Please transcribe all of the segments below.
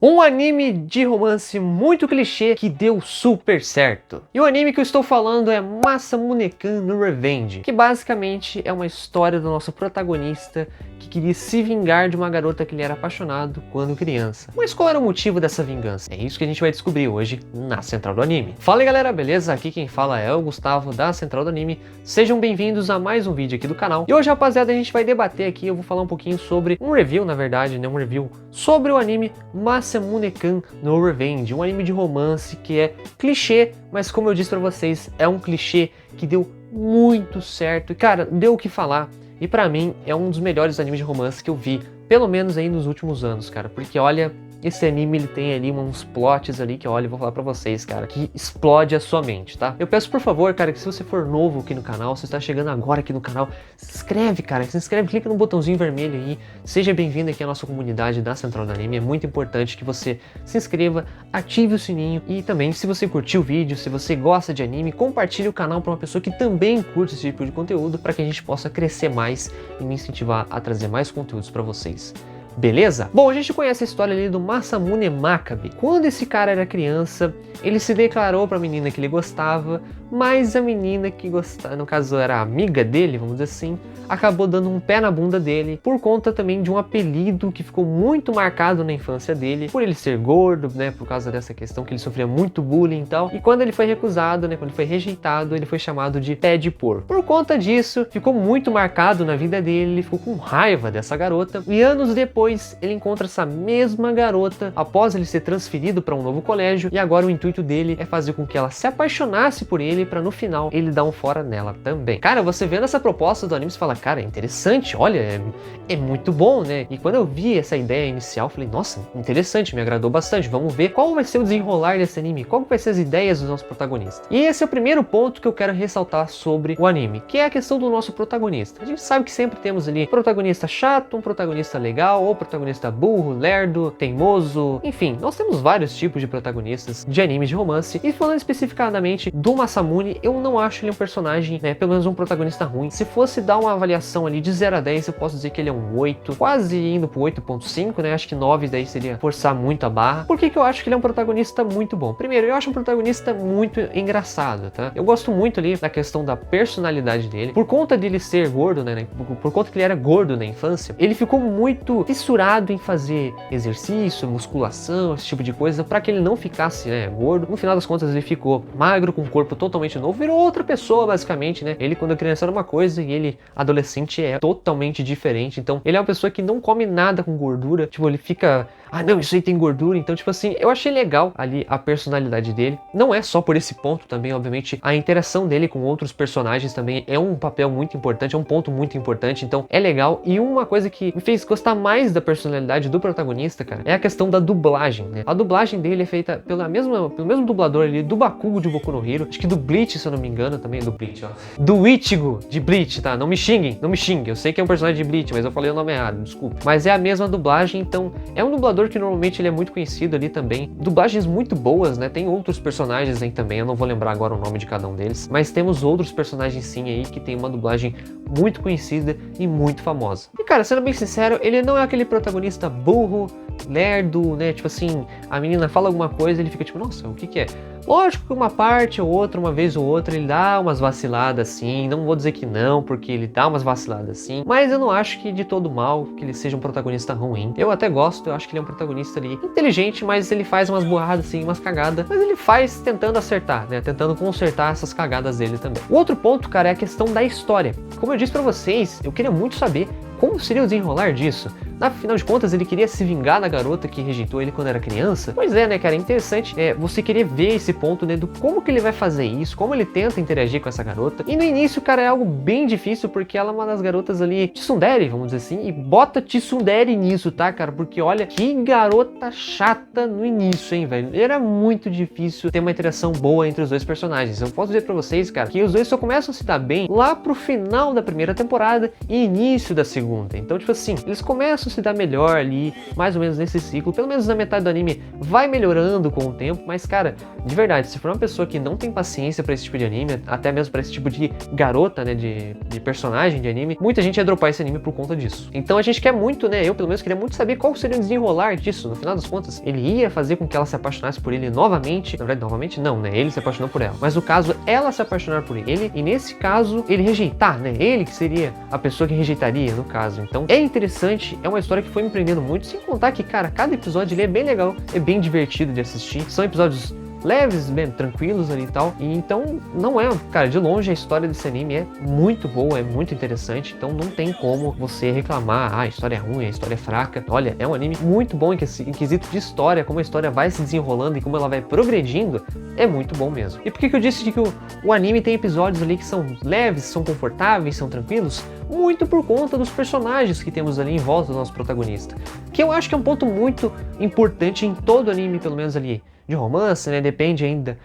Um anime de romance muito clichê que deu super certo. E o anime que eu estou falando é Masamune-kan no Revenge, que basicamente é uma história do nosso protagonista que queria se vingar de uma garota que ele era apaixonado quando criança. Mas qual era o motivo dessa vingança? É isso que a gente vai descobrir hoje na Central do Anime. Fala aí galera, beleza? Aqui quem fala é o Gustavo da Central do Anime. Sejam bem-vindos a mais um vídeo aqui do canal. E hoje, rapaziada, a gente vai debater aqui, eu vou falar um pouquinho sobre um review, na verdade, né? Um review sobre o anime Masamune-kan no Revenge, um anime de romance que é clichê, mas como eu disse pra vocês, é um clichê que deu muito certo. E cara, deu o que falar. E pra mim, é um dos melhores animes de romance que eu vi, pelo menos aí nos últimos anos, cara. Porque olha, esse anime ele tem ali uns plots ali que, olha, eu vou falar pra vocês, cara, que explode a sua mente, tá? Eu peço por favor, cara, que se você for novo aqui no canal, se você está chegando agora aqui no canal, se inscreve, cara, se inscreve, clica no botãozinho vermelho aí, seja bem-vindo aqui à nossa comunidade da Central do Anime. É muito importante que você se inscreva, ative o sininho e também, se você curtiu o vídeo, se você gosta de anime, compartilhe o canal para uma pessoa que também curte esse tipo de conteúdo, para que a gente possa crescer mais e me incentivar a trazer mais conteúdos para vocês. Beleza? Bom, a gente conhece a história ali do Masamune Makabe. Quando esse cara era criança, ele se declarou para a menina que ele gostava, mas a menina que gostava, no caso era amiga dele, vamos dizer assim, acabou dando um pé na bunda dele por conta também de um apelido que ficou muito marcado na infância dele, por ele ser gordo, né, por causa dessa questão que ele sofria muito bullying e tal. E quando ele foi recusado, né, quando ele foi rejeitado, ele foi chamado de pé de porco. Por conta disso, ficou muito marcado na vida dele, ele ficou com raiva dessa garota e anos depois ele encontra essa mesma garota após ele ser transferido para um novo colégio e agora o intuito dele é fazer com que ela se apaixonasse por ele para no final ele dar um fora nela também. Cara, você vendo essa proposta do anime, você fala, cara, é interessante, olha, é muito bom, né? E quando eu vi essa ideia inicial, eu falei, nossa, interessante, me agradou bastante, vamos ver qual vai ser o desenrolar desse anime, qual vai ser as ideias dos nossos protagonistas. E esse é o primeiro ponto que eu quero ressaltar sobre o anime, que é a questão do nosso protagonista. A gente sabe que sempre temos ali um protagonista chato, um protagonista legal, ou protagonista burro, lerdo, teimoso, enfim, nós temos vários tipos de protagonistas de animes de romance. E falando especificadamente do Masamune, eu não acho ele um personagem, né, pelo menos um protagonista ruim. Se fosse dar uma avaliação ali de 0 a 10, eu posso dizer que ele é um 8, quase indo pro 8.5, né, acho que 9 daí seria forçar muito a barra. Por que eu acho que ele é um protagonista muito bom? Primeiro, eu acho um protagonista muito engraçado, tá? Eu gosto muito ali da questão da personalidade dele, por conta dele ser gordo, né, por conta que ele era gordo na infância, ele ficou muito fissurado em fazer exercício, musculação, esse tipo de coisa, para que ele não ficasse, né, gordo. No final das contas, ele ficou magro, com um corpo totalmente novo, virou outra pessoa, basicamente, né? Ele, quando criança, era uma coisa e ele, adolescente, é totalmente diferente. Então, ele é uma pessoa que não come nada com gordura. Tipo, ele fica, ah, não, isso aí tem gordura. Então, tipo assim, eu achei legal ali a personalidade dele. Não é só por esse ponto também, obviamente, a interação dele com outros personagens também é um papel muito importante, é um ponto muito importante. Então, é legal. E uma coisa que me fez gostar mais da personalidade do protagonista, cara, é a questão da dublagem, né? A dublagem dele é feita pelo mesmo dublador ali do Bakugo de Boku no Hero, acho que do Bleach, se eu não me engano, também do Bleach, ó. Do Ichigo de Bleach, tá? Não me xinguem, não me xinguem. Eu sei que é um personagem de Bleach, mas eu falei o nome errado, desculpa. Mas é a mesma dublagem, então é um dublador que normalmente ele é muito conhecido ali também. Dublagens muito boas, né? Tem outros personagens aí também, eu não vou lembrar agora o nome de cada um deles, mas temos outros personagens sim aí que tem uma dublagem muito conhecida e muito famosa. E cara, sendo bem sincero, ele não é aquele protagonista burro, lerdo, né? Tipo assim, a menina fala alguma coisa, ele fica tipo, nossa, o que é? Lógico que uma parte ou outra, uma vez ou outra, ele dá umas vaciladas assim, não vou dizer que não, porque ele dá umas vaciladas assim, mas eu não acho que de todo mal que ele seja um protagonista ruim. Eu até gosto, eu acho que ele é um protagonista ali inteligente, mas ele faz umas burradas assim, umas cagadas, mas ele faz tentando acertar, né, tentando consertar essas cagadas dele também. O outro ponto, cara, é a questão da história. Como eu disse pra vocês, eu queria muito saber como seria o desenrolar disso. Afinal de contas, ele queria se vingar da garota que rejeitou ele quando era criança. Pois é, né, cara, é interessante você querer ver esse ponto, né, do como que ele vai fazer isso, como ele tenta interagir com essa garota. E no início, cara, é algo bem difícil, porque ela é uma das garotas ali, tsundere, vamos dizer assim, e bota tsundere nisso, tá, cara? Porque olha, que garota chata no início, hein, velho? Era muito difícil ter uma interação boa entre os dois personagens. Eu posso dizer pra vocês, cara, que os dois só começam a se dar bem lá pro final da primeira temporada e início da segunda. Então, tipo assim, eles começam se dá melhor ali, mais ou menos nesse ciclo, pelo menos na metade do anime vai melhorando com o tempo, mas cara, de verdade, se for uma pessoa que não tem paciência pra esse tipo de anime, até mesmo pra esse tipo de garota, né, de personagem de anime, muita gente ia dropar esse anime por conta disso. Então a gente quer muito, né, eu pelo menos queria muito saber qual seria o desenrolar disso. No final das contas, ele ia fazer com que ela se apaixonasse por ele novamente, na verdade novamente não, né, ele se apaixonou por ela, mas no caso, ela se apaixonar por ele, e nesse caso, ele rejeitar, né, ele que seria a pessoa que rejeitaria, no caso. Então é interessante, é uma história que foi me prendendo muito, sem contar que, cara, cada episódio ele é bem legal, é bem divertido de assistir, são episódios leves, bem tranquilos ali e tal, e então não é, cara, de longe a história desse anime é muito boa, é muito interessante, então não tem como você reclamar, a história é ruim, a história é fraca. Olha, é um anime muito bom em quesito de história, como a história vai se desenrolando e como ela vai progredindo, é muito bom mesmo. E por que eu disse de que o anime tem episódios ali que são leves, são confortáveis, são tranquilos? Muito por conta dos personagens que temos ali em volta do nosso protagonista, que eu acho que é um ponto muito importante em todo anime, pelo menos ali de romance, né? Depende ainda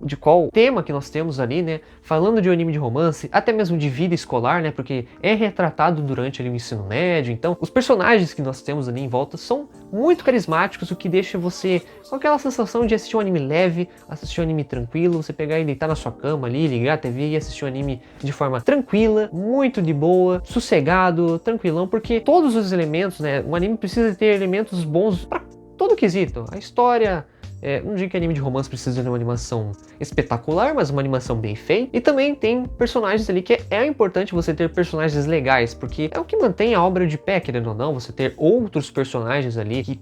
de qual tema que nós temos ali, né? Falando de um anime de romance, até mesmo de vida escolar, né? Porque é retratado durante ali o ensino médio, então os personagens que nós temos ali em volta são muito carismáticos, o que deixa você com aquela sensação de assistir um anime leve, assistir um anime tranquilo, você pegar e deitar na sua cama ali, ligar a TV e assistir um anime de forma tranquila, muito de boa, sossegado, tranquilão, porque todos os elementos, né? Um anime precisa ter elementos bons para todo quesito. A história, não digo que anime de romance precisa de uma animação espetacular, mas uma animação bem feita. E também tem personagens ali que é importante você ter personagens legais, porque é o que mantém a obra de pé, querendo ou não, você ter outros personagens ali que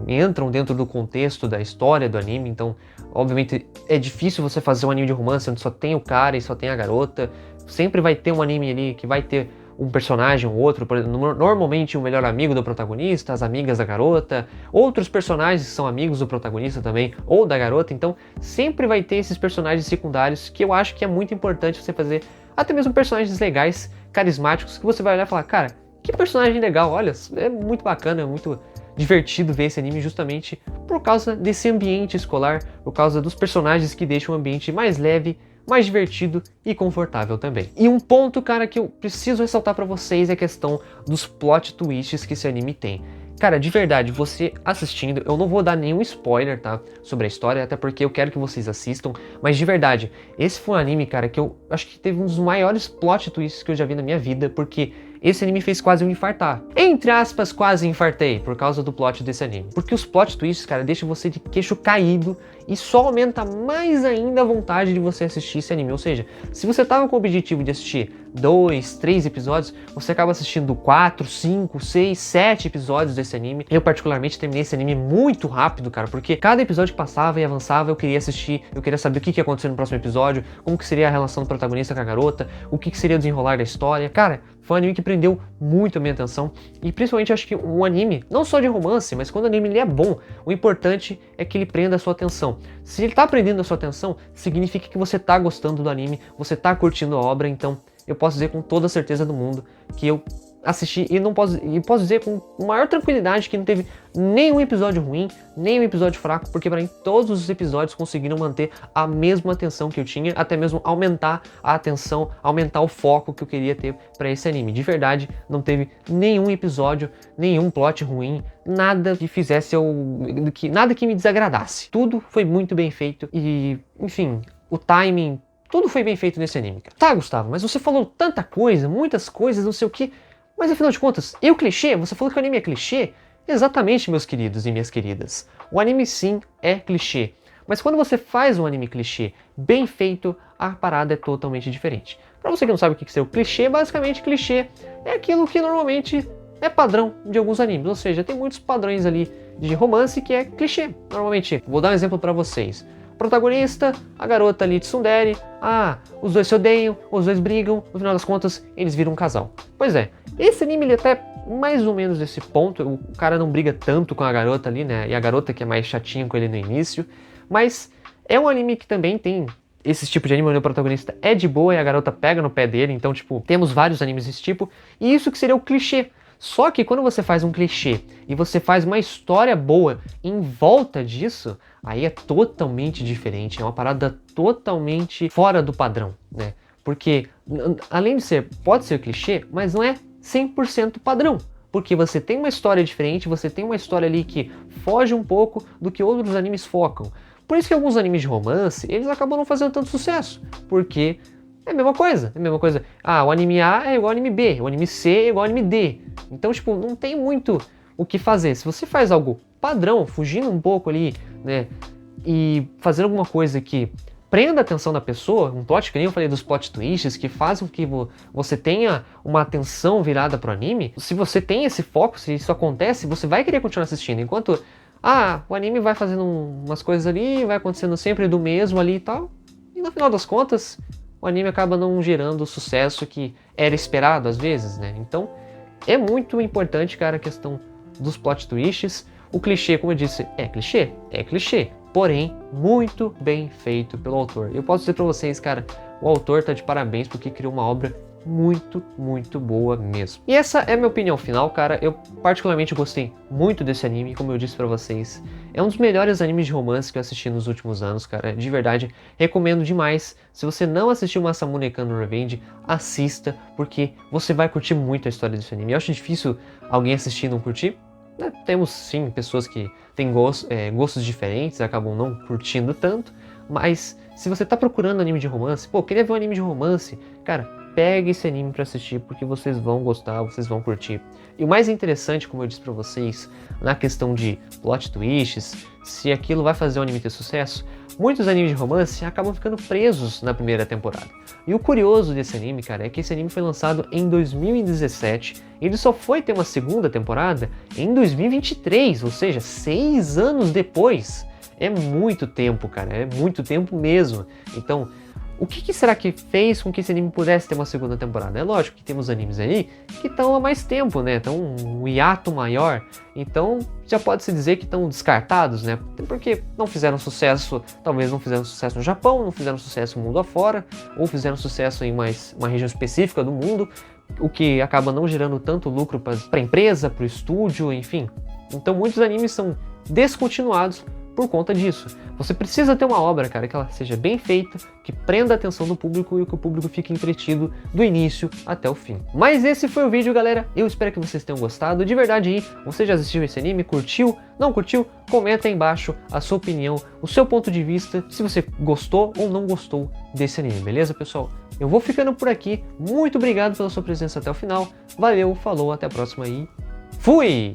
entram dentro do contexto da história do anime. Então, obviamente, é difícil você fazer um anime de romance onde só tem o cara e só tem a garota. Sempre vai ter um anime ali que vai ter um personagem ou outro, normalmente o melhor amigo do protagonista, as amigas da garota, outros personagens que são amigos do protagonista também, ou da garota, então sempre vai ter esses personagens secundários que eu acho que é muito importante você fazer, até mesmo personagens legais, carismáticos, que você vai olhar e falar, cara, que personagem legal, olha, é muito bacana, é muito divertido ver esse anime justamente por causa desse ambiente escolar, por causa dos personagens que deixam o ambiente mais leve, mais divertido e confortável também. E um ponto, cara, que eu preciso ressaltar pra vocês é a questão dos plot twists que esse anime tem. Cara, de verdade, você assistindo, eu não vou dar nenhum spoiler, tá, sobre a história, até porque eu quero que vocês assistam, mas de verdade, esse foi um anime, cara, que eu acho que teve um dos maiores plot twists que eu já vi na minha vida, porque esse anime fez quase eu infartar. Entre aspas, quase infartei por causa do plot desse anime. Porque os plot twists, cara, deixam você de queixo caído e só aumenta mais ainda a vontade de você assistir esse anime. Ou seja, se você tava com o objetivo de assistir 2, 3 episódios, você acaba assistindo 4, 5, 6, 7 episódios desse anime. Eu particularmente terminei esse anime muito rápido, cara, porque cada episódio que passava e avançava, eu queria assistir, eu queria saber o que ia acontecer no próximo episódio, como que seria a relação do protagonista com a garota, o que seria o desenrolar da história. Cara, foi um anime que prendeu muito a minha atenção, e principalmente acho que um anime, não só de romance, mas quando o anime ele é bom, o importante é que ele prenda a sua atenção. Se ele tá prendendo a sua atenção, significa que você tá gostando do anime, você tá curtindo a obra, então eu posso dizer com toda a certeza do mundo que eu assisti e posso dizer com maior tranquilidade que não teve nenhum episódio ruim, nenhum episódio fraco, porque para mim todos os episódios conseguiram manter a mesma atenção que eu tinha, até mesmo aumentar a atenção, aumentar o foco que eu queria ter para esse anime. De verdade, não teve nenhum episódio, nenhum plot ruim, nada que fizesse nada que me desagradasse. Tudo foi muito bem feito e, enfim, o timing, tudo foi bem feito nesse anime, cara. Tá, Gustavo, mas você falou tanta coisa, muitas coisas, não sei o que. Mas afinal de contas, e o clichê? Você falou que o anime é clichê? Exatamente, meus queridos e minhas queridas. O anime sim é clichê. Mas quando você faz um anime clichê bem feito, a parada é totalmente diferente. Pra você que não sabe o que é o clichê, basicamente clichê é aquilo que normalmente é padrão de alguns animes. Ou seja, tem muitos padrões ali de romance que é clichê. Normalmente, vou dar um exemplo pra vocês. Protagonista, a garota ali de tsundere, os dois se odeiam, os dois brigam, no final das contas eles viram um casal. Pois é, esse anime ele até mais ou menos desse ponto, o cara não briga tanto com a garota ali, né, e a garota que é mais chatinha com ele no início, mas é um anime que também tem esse tipo de anime onde o protagonista é de boa e a garota pega no pé dele, então tipo, temos vários animes desse tipo, e isso que seria o clichê. Só que quando você faz um clichê e você faz uma história boa em volta disso, aí é totalmente diferente, é uma parada totalmente fora do padrão, né? Porque, além de pode ser clichê, mas não é 100% padrão. porque você tem uma história diferente, você tem uma história ali que foge um pouco do que outros animes focam. Por isso que alguns animes de romance, eles acabam não fazendo tanto sucesso, porque é a mesma coisa, é a mesma coisa. Ah, o anime A é igual ao anime B, o anime C é igual ao anime D. Então, tipo, não tem muito o que fazer. Se você faz algo padrão, fugindo um pouco ali, né, e fazendo alguma coisa que prenda a atenção da pessoa, um plot, que nem eu falei dos plot twists, que fazem com que você tenha uma atenção virada pro anime, se você tem esse foco, se isso acontece, você vai querer continuar assistindo. Enquanto, o anime vai fazendo umas coisas ali, vai acontecendo sempre do mesmo ali e tal, e no final das contas, o anime acaba não gerando o sucesso que era esperado às vezes, né? Então, é muito importante, cara, a questão dos plot twists. O clichê, como eu disse, é clichê, porém, muito bem feito pelo autor. Eu posso dizer pra vocês, cara, o autor tá de parabéns porque criou uma obra muito, muito boa mesmo. E essa é a minha opinião final, cara. Eu particularmente gostei muito desse anime, como eu disse pra vocês. É um dos melhores animes de romance que eu assisti nos últimos anos, cara. De verdade, recomendo demais. Se você não assistiu Masamune Kan no Revenge, assista, porque você vai curtir muito a história desse anime. Eu acho difícil alguém assistir e não curtir. Temos sim pessoas que têm gostos diferentes, acabam não curtindo tanto, mas se você tá procurando anime de romance, queria ver um anime de romance, cara, pegue esse anime pra assistir, porque vocês vão gostar, vocês vão curtir. E o mais interessante, como eu disse pra vocês, na questão de plot twists, se aquilo vai fazer o anime ter sucesso, muitos animes de romance acabam ficando presos na primeira temporada. E o curioso desse anime, cara, é que esse anime foi lançado em 2017 e ele só foi ter uma segunda temporada em 2023, ou seja, 6 anos depois. É muito tempo, cara, é muito tempo mesmo. Então, o que será que fez com que esse anime pudesse ter uma segunda temporada? É lógico que temos animes aí que estão há mais tempo, né? Estão um hiato maior. Então já pode-se dizer que estão descartados, né? Porque não fizeram sucesso, talvez não fizeram sucesso no Japão, não fizeram sucesso no mundo afora, ou fizeram sucesso em uma região específica do mundo, o que acaba não gerando tanto lucro para a empresa, para o estúdio, enfim. Então muitos animes são descontinuados por conta disso. Você precisa ter uma obra, cara, que ela seja bem feita, que prenda a atenção do público e que o público fique entretido do início até o fim. Mas esse foi o vídeo, galera. Eu espero que vocês tenham gostado. De verdade aí, você já assistiu esse anime? Curtiu? Não curtiu? Comenta aí embaixo a sua opinião, o seu ponto de vista, se você gostou ou não gostou desse anime, beleza, pessoal? Eu vou ficando por aqui. Muito obrigado pela sua presença até o final. Valeu, falou, até a próxima e fui!